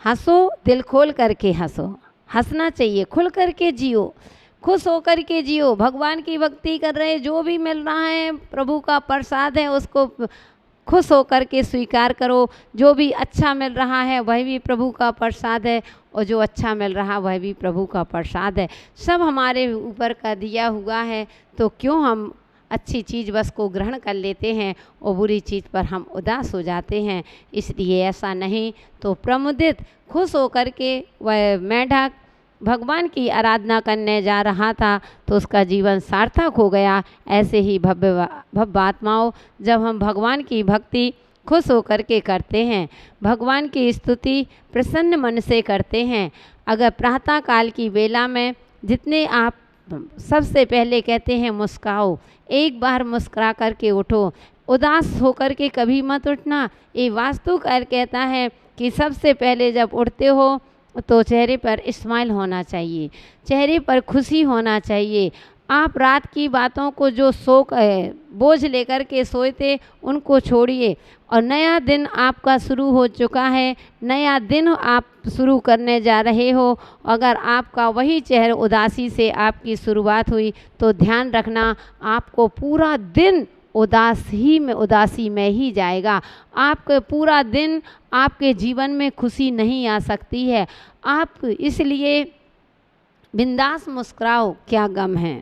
हंसो, दिल खोल करके हंसो, हंसना चाहिए, खुल करके जियो, खुश होकर के जियो। भगवान की भक्ति कर रहे, जो भी मिल रहा है प्रभु का प्रसाद है, उसको खुश होकर के स्वीकार करो। जो भी अच्छा मिल रहा है वह भी प्रभु का प्रसाद है, और जो अच्छा मिल रहा वह भी प्रभु का प्रसाद है। सब हमारे ऊपर का दिया हुआ है, तो क्यों हम अच्छी चीज़ बस को ग्रहण कर लेते हैं और बुरी चीज़ पर हम उदास हो जाते हैं। इसलिए ऐसा नहीं, तो प्रमुदित खुश होकर के वह मेढक भगवान की आराधना करने जा रहा था, तो उसका जीवन सार्थक हो गया। ऐसे ही भव्य आत्माओं, जब हम भगवान की भक्ति खुश होकर के करते हैं, भगवान की स्तुति प्रसन्न मन से करते हैं, अगर प्रातः काल की वेला में जितने आप सबसे पहले कहते हैं मुस्काओ, एक बार मुस्कुरा करके उठो, उदास होकर के कभी मत उठना। ये वास्तु काल कहता है कि सबसे पहले जब उठते हो तो चेहरे पर स्माइल होना चाहिए, चेहरे पर खुशी होना चाहिए। आप रात की बातों को जो शोक बोझ लेकर के सोए थे उनको छोड़िए, और नया दिन आपका शुरू हो चुका है, नया दिन आप शुरू करने जा रहे हो। अगर आपका वही चेहरा उदासी से आपकी शुरुआत हुई तो ध्यान रखना, आपको पूरा दिन उदासी में ही जाएगा। आपके पूरा दिन आपके जीवन में खुशी नहीं आ सकती है। आप इसलिए बिंदास मुस्कुराओ, क्या गम है।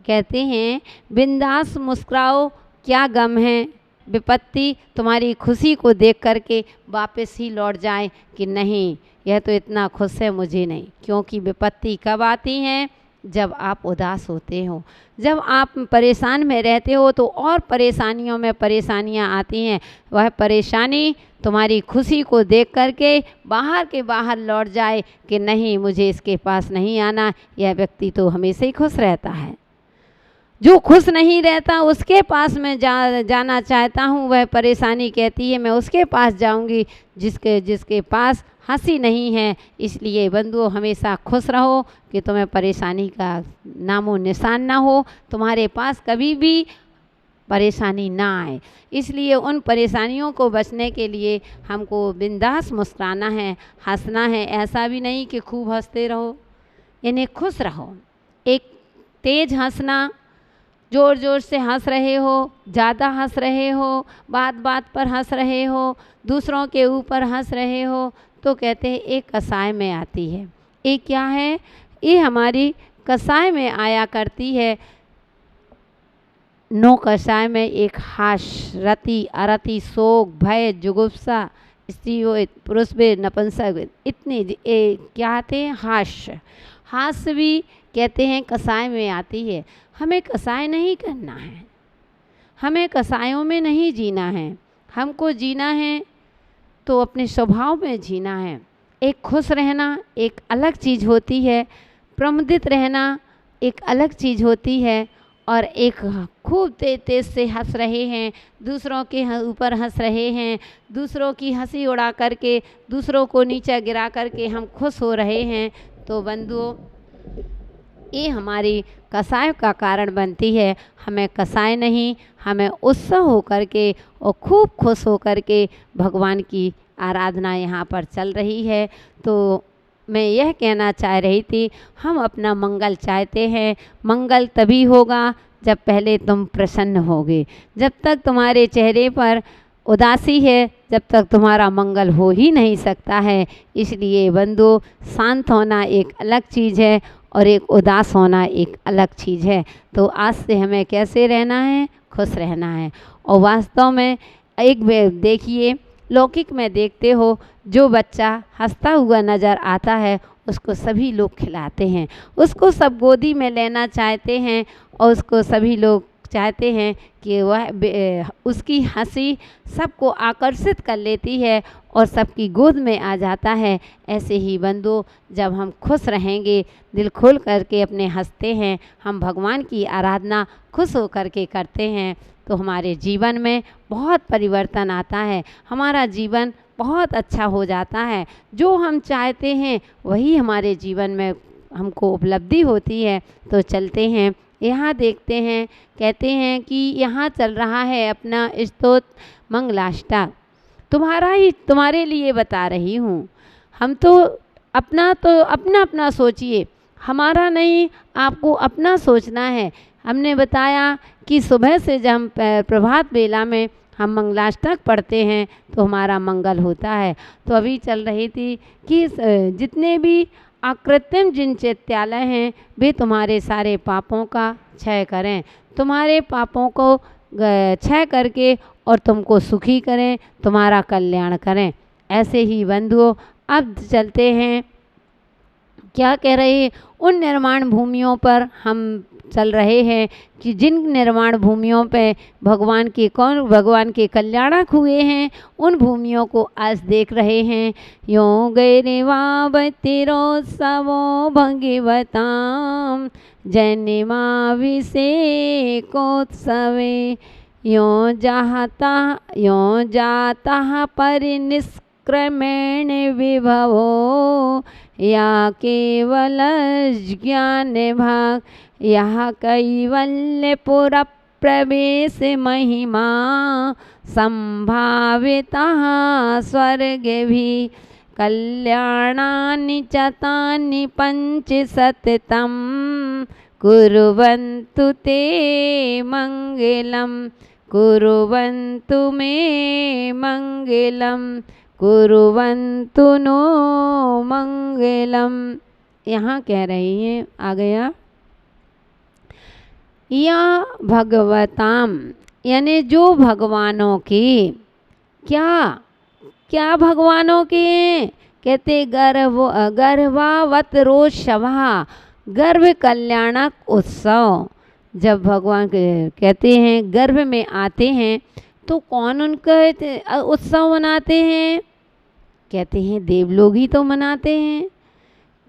कहते हैं बिंदास मुस्कुराओ, क्या गम है। विपत्ति तुम्हारी खुशी को देख करके वापस ही लौट जाए कि नहीं, यह तो इतना खुश है, मुझे नहीं। क्योंकि विपत्ति कब आती हैं? जब आप उदास होते हो, जब आप परेशान में रहते हो, तो और परेशानियों में परेशानियां आती हैं। वह परेशानी तुम्हारी खुशी को देख करके बाहर के बाहर लौट जाए कि नहीं, मुझे इसके पास नहीं आना, यह व्यक्ति तो हमेशा ही खुश रहता है। जो खुश नहीं रहता उसके पास मैं जाना चाहता हूँ। वह परेशानी कहती है मैं उसके पास जाऊँगी जिसके पास हंसी नहीं है। इसलिए बंधुओं, हमेशा खुश रहो कि तुम्हें परेशानी का नामो निशान ना हो, तुम्हारे पास कभी भी परेशानी ना आए। इसलिए उन परेशानियों को बचने के लिए हमको बिंदास मुस्कुराना है, हंसना है। ऐसा भी नहीं कि खूब हंसते रहो, यानी खुश रहो। एक तेज हंसना, ज़ोर ज़ोर से हंस रहे हो, ज़्यादा हंस रहे हो, बात बात पर हंस रहे हो, दूसरों के ऊपर हंस रहे हो, तो कहते हैं एक कसाय में आती है। ये क्या है? ये हमारी कसाय में आया करती है। नो कसाय में एक हास, रति, अरति, शोक, भय, जुगुप्सा, स्त्री हो पुरुष में नपुंसक, इतने क्या आते हैं? हास्य। हास्य भी कहते हैं कसाय में आती है। हमें कसाय नहीं करना है, हमें कसायों में नहीं जीना है। हमको जीना है तो अपने स्वभाव में जीना है। एक खुश रहना एक अलग चीज़ होती है, प्रमुदित रहना एक अलग चीज़ होती है, और एक खूब तेज से हंस रहे हैं, दूसरों के ऊपर हंस रहे हैं, दूसरों की हंसी उड़ा करके, दूसरों को नीचा गिरा करके हम खुश हो रहे हैं, तो बंधुओं ये हमारी कसाय का कारण बनती है। हमें कसाय नहीं, हमें उत्साह होकर के और खूब खुश होकर के भगवान की आराधना यहाँ पर चल रही है। तो मैं यह कहना चाह रही थी, हम अपना मंगल चाहते हैं। मंगल तभी होगा जब पहले तुम प्रसन्न होगे। जब तक तुम्हारे चेहरे पर उदासी है, जब तक तुम्हारा मंगल हो ही नहीं सकता है। इसलिए बंधु, शांत होना एक अलग चीज़ है और एक उदास होना एक अलग चीज़ है। तो आज से हमें कैसे रहना है? खुश रहना है। और वास्तव में एक देखिए, लौकिक में देखते हो, जो बच्चा हंसता हुआ नज़र आता है उसको सभी लोग खिलाते हैं, उसको सब गोदी में लेना चाहते हैं, और उसको सभी लोग चाहते हैं कि वह उसकी हंसी सबको आकर्षित कर लेती है और सबकी गोद में आ जाता है। ऐसे ही बंधु, जब हम खुश रहेंगे, दिल खोल करके अपने हंसते हैं, हम भगवान की आराधना खुश होकर के करते हैं, तो हमारे जीवन में बहुत परिवर्तन आता है, हमारा जीवन बहुत अच्छा हो जाता है। जो हम चाहते हैं वही हमारे जीवन में हमको उपलब्धि होती है। तो चलते हैं, यहाँ देखते हैं, कहते हैं कि यहाँ चल रहा है अपना स्तोत्र मंगलाष्टक। तुम्हारे लिए बता रही हूँ। हम तो अपना अपना सोचिए, हमारा नहीं, आपको अपना सोचना है। हमने बताया कि सुबह से जब हम प्रभात बेला में हम मंगलाष्टक पढ़ते हैं तो हमारा मंगल होता है। तो अभी चल रही थी कि जितने भी अकृत्रिम जिन चैत्यालय हैं वे तुम्हारे सारे पापों का क्षय करें, तुम्हारे पापों को क्षय करके और तुमको सुखी करें, तुम्हारा कल्याण करें। ऐसे ही बंधुओं, अब चलते हैं, क्या कह रहे हैं, उन निर्माण भूमियों पर हम चल रहे हैं कि जिन निर्माण भूमियों पे भगवान के कल्याणक हुए हैं, उन भूमियों को आज देख रहे हैं। यो गैरवावतिरोत्सवो भगवतां जन्माभिषेकोत्सवे यो जाता परिनिष्क्रमेण विभवो या केवल ज्ञान भाग यह कैवल्यपुर प्रवेश महिमा संभाविता स्वर्ग भी कल्याणानि च तानि पंच सततं कुर्वन्तु ते मंगलम, कुर्वन्तु मे मंगलम, कुर्वन्तु नो मंगलम। यहाँ कह रही हैं, आ गया, या भगवताम, यानी जो भगवानों की, क्या भगवानों के, कहते गर्भावत रोषवा, गर्भ कल्याणक उत्सव। जब भगवान कहते हैं गर्भ में आते हैं तो कौन उनका उत्सव मनाते हैं? कहते हैं देवलोग ही तो मनाते हैं।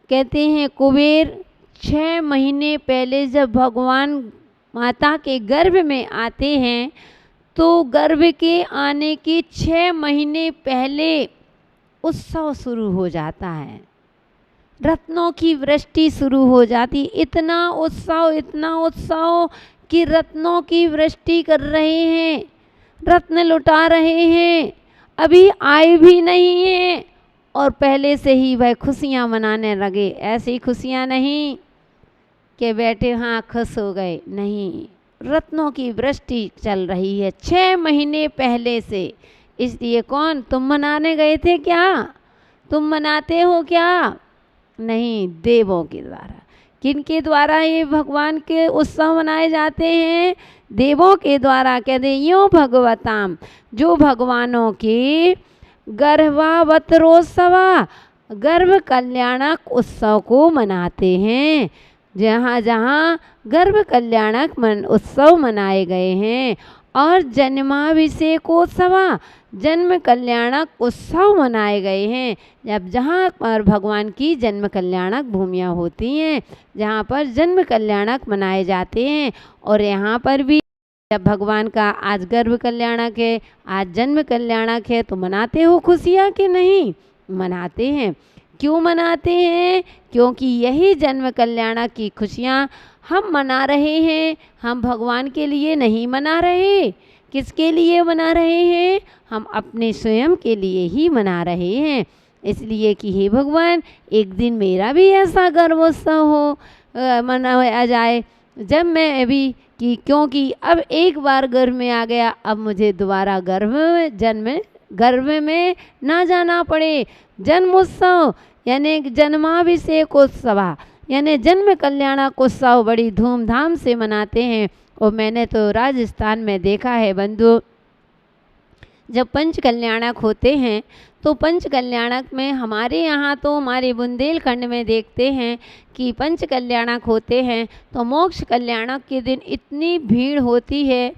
कहते हैं कुबेर 6 महीने पहले जब भगवान माता के गर्भ में आते हैं तो गर्भ के आने के 6 महीने पहले उत्सव शुरू हो जाता है, रत्नों की वृष्टि शुरू हो जाती। इतना उत्सव कि रत्नों की वृष्टि कर रहे हैं, रत्न लुटा रहे हैं, अभी आए भी नहीं हैं और पहले से ही वह खुशियाँ मनाने लगे। ऐसी खुशियाँ नहीं कि बैठे हाँ खुश हो गए, नहीं, रत्नों की वृष्टि चल रही है 6 महीने पहले से। इसलिए कौन, तुम मनाने गए थे क्या? तुम मनाते हो क्या? नहीं, देवों के द्वारा। किनके द्वारा ये भगवान के उत्सव मनाए जाते हैं? देवों के द्वारा। कहते यो भगवताम, जो भगवानों के गर्भावतरोत्सवा, गर्भ कल्याणक उत्सव को मनाते हैं। जहाँ जहाँ गर्भ कल्याणक उत्सव मनाए गए हैं और जन्माभिषेकोत्सवा, जन्म कल्याणक उत्सव मनाए गए हैं। जब जहाँ पर भगवान की जन्म कल्याणक भूमियाँ होती हैं, जहाँ पर जन्म कल्याणक मनाए जाते हैं, और यहाँ पर भी जब भगवान का आज गर्भ कल्याणक है, आज जन्म कल्याणक है, तो मनाते हो खुशियाँ कि नहीं? मनाते हैं। क्यों मनाते हैं? क्योंकि यही जन्म कल्याणक की खुशियाँ हम मना रहे हैं। हम भगवान के लिए नहीं मना रहे। किसके लिए मना रहे हैं? हम अपने स्वयं के लिए ही मना रहे हैं। इसलिए कि हे भगवान, एक दिन मेरा भी ऐसा गर्भोत्सव हो, मनाया जाए जब मैं भी, कि क्योंकि अब एक बार गर्भ में आ गया, अब मुझे दोबारा गर्भ में ना जाना पड़े। जन्मोत्सव यानी जन्माभिषेकोत्सव, यानी जन्म कल्याणक उत्सव बड़ी धूमधाम से मनाते हैं। और मैंने तो राजस्थान में देखा है बंधु, जब पंच कल्याणक होते हैं तो पंच कल्याणक में हमारे यहाँ तो हमारे बुंदेलखंड में देखते हैं कि पंच कल्याणक होते हैं तो मोक्ष कल्याणक के दिन इतनी भीड़ होती है,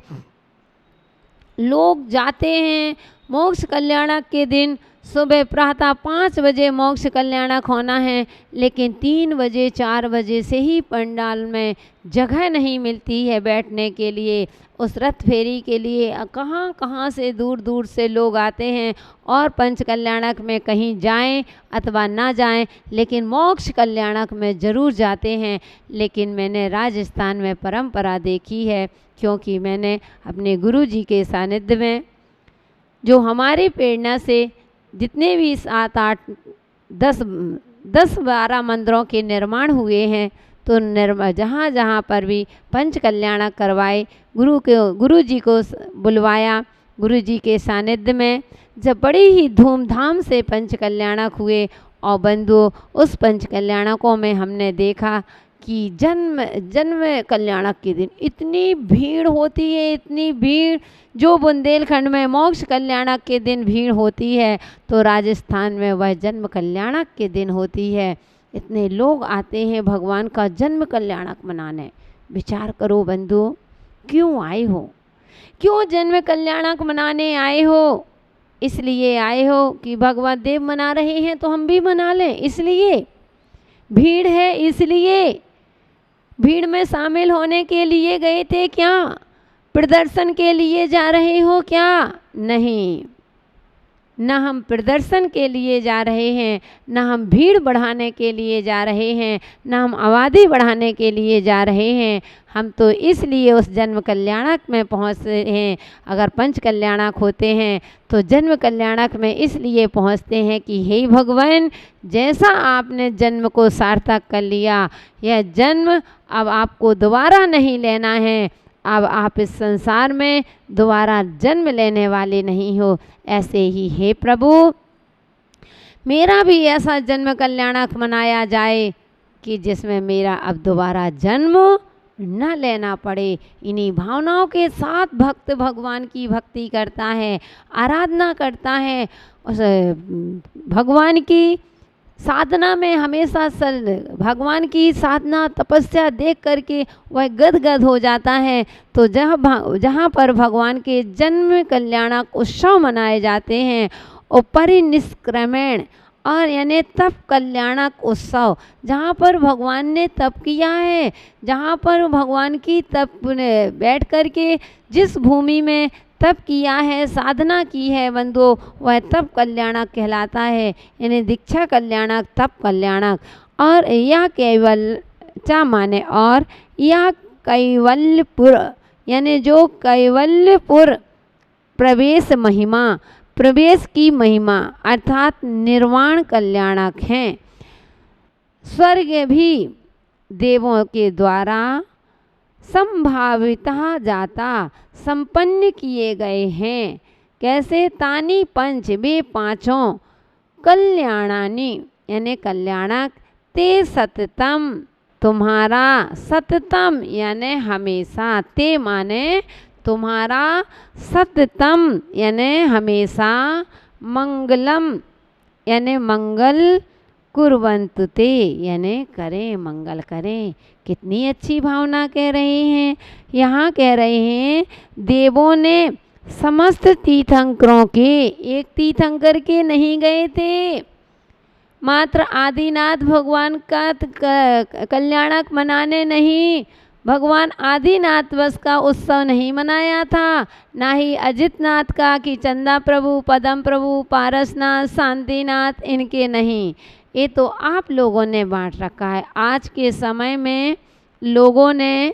लोग जाते हैं। मोक्ष कल्याणक के दिन सुबह प्रातः 5 बजे मोक्ष कल्याणक होना है, लेकिन 3 बजे 4 बजे से ही पंडाल में जगह नहीं मिलती है बैठने के लिए। उस रथ फेरी के लिए कहाँ कहाँ से दूर दूर से लोग आते हैं और पंच कल्याणक में कहीं जाएं अथवा ना जाएं, लेकिन मोक्ष कल्याणक में ज़रूर जाते हैं। लेकिन मैंने राजस्थान में परंपरा देखी है, क्योंकि मैंने अपने गुरु जी के सानिध्य में जो हमारी प्रेरणा से जितने भी 7, 8, 10, 12 मंदिरों के निर्माण हुए हैं, तो जहाँ जहाँ पर भी पंच कल्याणक करवाए, गुरु जी को बुलवाया, गुरु जी के सानिध्य में जब बड़ी ही धूमधाम से पंच कल्याणक हुए। और बंधुओं, उस पंच कल्याणकों में हमने देखा कि जन्म कल्याणक के दिन इतनी भीड़ होती है, इतनी भीड़, जो बुंदेलखंड में मोक्ष कल्याणक के दिन भीड़ होती है, तो राजस्थान में वह जन्म कल्याणक के दिन होती है। इतने लोग आते हैं भगवान का जन्म कल्याणक मनाने। विचार करो बंधुओं, क्यों आए हो? क्यों जन्म कल्याणक मनाने आए हो? इसलिए आए हो कि भगवान देव मना रहे हैं तो हम भी मना लें, इसलिए भीड़ है, इसलिए भीड़ में शामिल होने के लिए गए थे क्या? प्रदर्शन के लिए जा रहे हो क्या? नहीं, न हम प्रदर्शन के लिए जा रहे हैं, न हम भीड़ बढ़ाने के लिए जा रहे हैं, न हम आबादी बढ़ाने के लिए जा रहे हैं। हम तो इसलिए उस जन्म कल्याणक में पहुँचते हैं। अगर पंच कल्याणक होते हैं तो जन्म कल्याणक में इसलिए पहुँचते हैं कि हे भगवान, जैसा आपने जन्म को सार्थक कर लिया, यह जन्म अब आपको दोबारा नहीं लेना है, अब आप इस संसार में दोबारा जन्म लेने वाले नहीं हो। ऐसे ही हे प्रभु, मेरा भी ऐसा जन्म कल्याणक मनाया जाए कि जिसमें मेरा अब दोबारा जन्म न लेना पड़े। इन्हीं भावनाओं के साथ भक्त भगवान की भक्ति करता है, आराधना करता है। उस भगवान की साधना में हमेशा भगवान की साधना तपस्या देख करके वह गदगद हो जाता है। तो जहाँ पर भगवान के जन्म कल्याणक उत्सव मनाए जाते हैं, और परिनिष्क्रमण और यानी तप कल्याणक उत्सव, जहाँ पर भगवान ने तप किया है, जहाँ पर भगवान की तप बैठ कर के जिस भूमि में तप किया है, साधना की है बंधुओं, वह तप कल्याणक कहलाता है। यानी दीक्षा कल्याणक, तप कल्याणक। और यह कैवल्य माने और यह कैवल्यपुर, यानी जो कैवल्यपुर प्रवेश की महिमा अर्थात निर्वाण कल्याणक हैं। स्वर्ग भी देवों के द्वारा संभाविता जाता संपन्न किए गए हैं। कैसे? तानी पंच, वे पांचों कल्याणानी यानी कल्याणक, ते सततम तुम्हारा, सततम यानी हमेशा, ते माने तुम्हारा, सततम यानी हमेशा, मंगलम यानी मंगल, कुर्वन्तु ते यानी करें, मंगल करें। कितनी अच्छी भावना कह रहे हैं। यहाँ कह रहे हैं देवों ने समस्त तीर्थंकरों के, एक तीर्थंकर के नहीं गए थे, मात्र आदिनाथ भगवान का कल्याणक मनाने नहीं, भगवान आदिनाथ बस का उत्सव नहीं मनाया था, ना ही अजितनाथ का कि चंदा प्रभु, पदम प्रभु, पारसनाथ, शांतिनाथ, इनके नहीं। ये तो आप लोगों ने बांट रखा है। आज के समय में लोगों ने,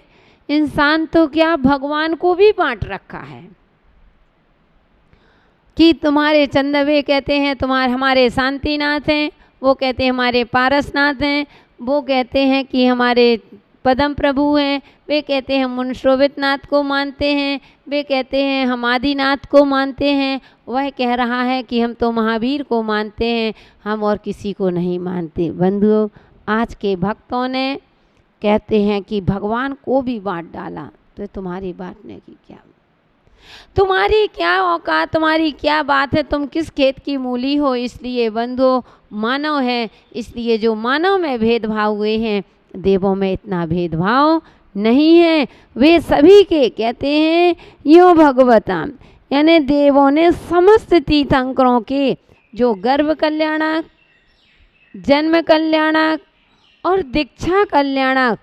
इंसान तो क्या भगवान को भी बांट रखा है कि तुम्हारे चंदवे कहते हैं हमारे शांतिनाथ हैं, वो कहते हैं हमारे पारसनाथ हैं, वो कहते हैं कि हमारे पदम प्रभु हैं, वे कहते हैं हम मुनशोभितनाथ को मानते हैं, वे कहते हैं हम आदिनाथ को मानते हैं। वह कह रहा है कि हम तो महावीर को मानते हैं, हम और किसी को नहीं मानते। बंधुओं, आज के भक्तों ने कहते हैं कि भगवान को भी बांट डाला, तो तुम्हारी बांटने की क्या, तुम्हारी क्या औकात, तुम्हारी क्या बात है, तुम किस खेत की मूली हो। इसलिए बंधुओं, मानव है, इसलिए जो मानव में भेदभाव हुए हैं, देवों में इतना भेदभाव नहीं है। वे सभी के कहते हैं यो भगवता, यानी देवों ने समस्त तीर्थंकरों के जो गर्भ कल्याणक, जन्म कल्याणक और दीक्षा कल्याणक,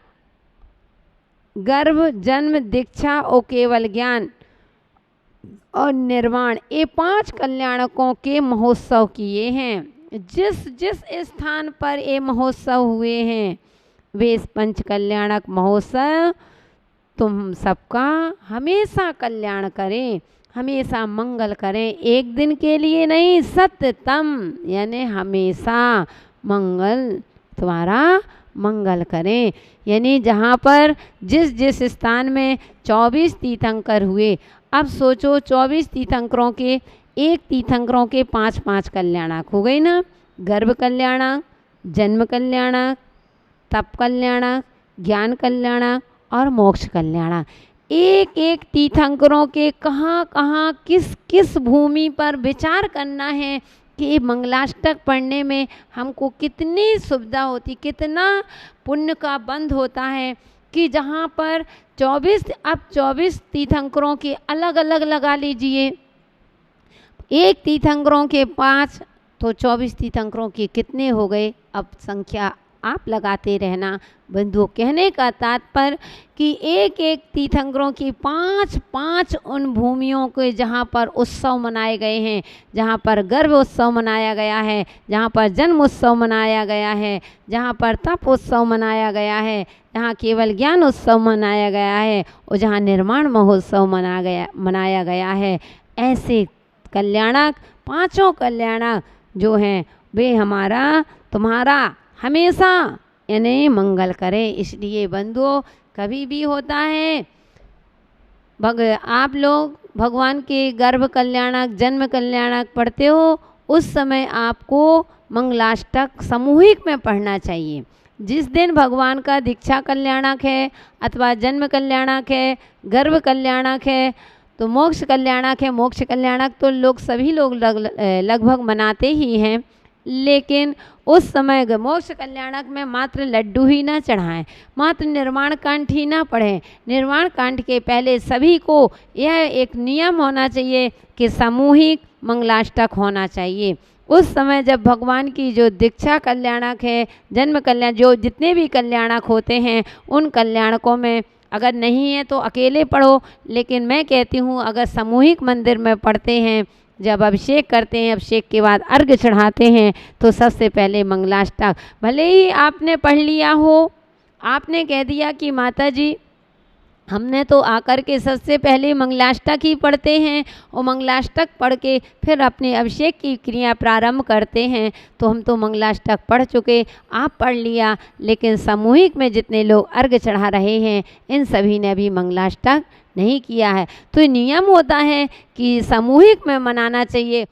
गर्भ, जन्म, दीक्षा और केवल ज्ञान और निर्वाण, ये 5 कल्याणकों के महोत्सव किए हैं। जिस जिस स्थान पर ये महोत्सव हुए हैं, वे पंच कल्याणक महोत्सव तुम सबका हमेशा कल्याण करें, हमेशा मंगल करें, एक दिन के लिए नहीं, सततम यानी हमेशा मंगल, तुम्हारा मंगल करें। यानी जहाँ पर जिस जिस स्थान में 24 तीर्थंकर हुए, अब सोचो 24 तीर्थंकरों के, एक तीर्थंकरों के 5-5 कल्याणक हो गई ना, गर्भ कल्याणक, जन्म कल्याणक, तप कल्याणक, ज्ञान कल्याणक और मोक्ष कल्याणक। एक एक तीर्थंकरों के कहाँ कहाँ किस किस भूमि पर विचार करना है कि मंगलाष्टक पढ़ने में हमको कितनी सुविधा होती, कितना पुण्य का बंध होता है कि जहाँ पर 24 तीर्थंकरों के अलग अलग लगा लीजिए, एक तीर्थंकरों के 5 तो 24 तीर्थंकरों के कितने हो गए, अब संख्या आप लगाते रहना। बंधुओं, कहने का तात्पर्य कि एक एक तीर्थंकरों की 5-5 उन भूमियों के जहाँ पर उत्सव मनाए गए हैं, जहाँ पर गर्भ उत्सव मनाया गया है, जहाँ पर जन्म उत्सव मनाया गया है, जहाँ पर तप उत्सव मनाया गया है, जहाँ केवल ज्ञान उत्सव मनाया गया है और जहाँ निर्माण महोत्सव मनाया गया है, ऐसे कल्याणक, 5 कल्याणक जो हैं वे हमारा तुम्हारा हमेशा यानी मंगल करें। इसलिए बंधुओं, कभी भी होता है आप लोग भगवान के गर्भ कल्याणक, जन्म कल्याणक पढ़ते हो, उस समय आपको मंगलाष्टक सामूहिक में पढ़ना चाहिए। जिस दिन भगवान का दीक्षा कल्याणक है अथवा जन्म कल्याणक है, गर्भ कल्याणक है, तो मोक्ष कल्याणक है। मोक्ष कल्याणक तो लोग सभी लोग लगभग मनाते ही हैं, लेकिन उस समय मोक्ष कल्याणक में मात्र लड्डू ही ना चढ़ाएं, मात्र निर्वाण कांड ही ना पढ़ें। निर्वाण कांड के पहले सभी को यह एक नियम होना चाहिए कि सामूहिक मंगलाष्टक होना चाहिए। उस समय जब भगवान की जो दीक्षा कल्याणक है, जन्म कल्याण, जो जितने भी कल्याणक होते हैं, उन कल्याणकों में अगर नहीं है तो अकेले पढ़ो, लेकिन मैं कहती हूँ अगर सामूहिक मंदिर में पढ़ते हैं, जब अभिषेक करते हैं, अभिषेक के बाद अर्घ्य चढ़ाते हैं, तो सबसे पहले मंगलाष्टक, भले ही आपने पढ़ लिया हो, आपने कह दिया कि माता जी हमने तो आकर के सबसे पहले मंगलाष्टक ही पढ़ते हैं और मंगलाष्टक पढ़ के फिर अपने अभिषेक की क्रिया प्रारंभ करते हैं, तो हम तो मंगलाष्टक पढ़ चुके, आप पढ़ लिया, लेकिन सामूहिक में जितने लोग अर्घ्य चढ़ा रहे हैं, इन सभी ने अभी मंगलाष्टक नहीं किया है। तो नियम होता है कि सामूहिक में मनाना चाहिए।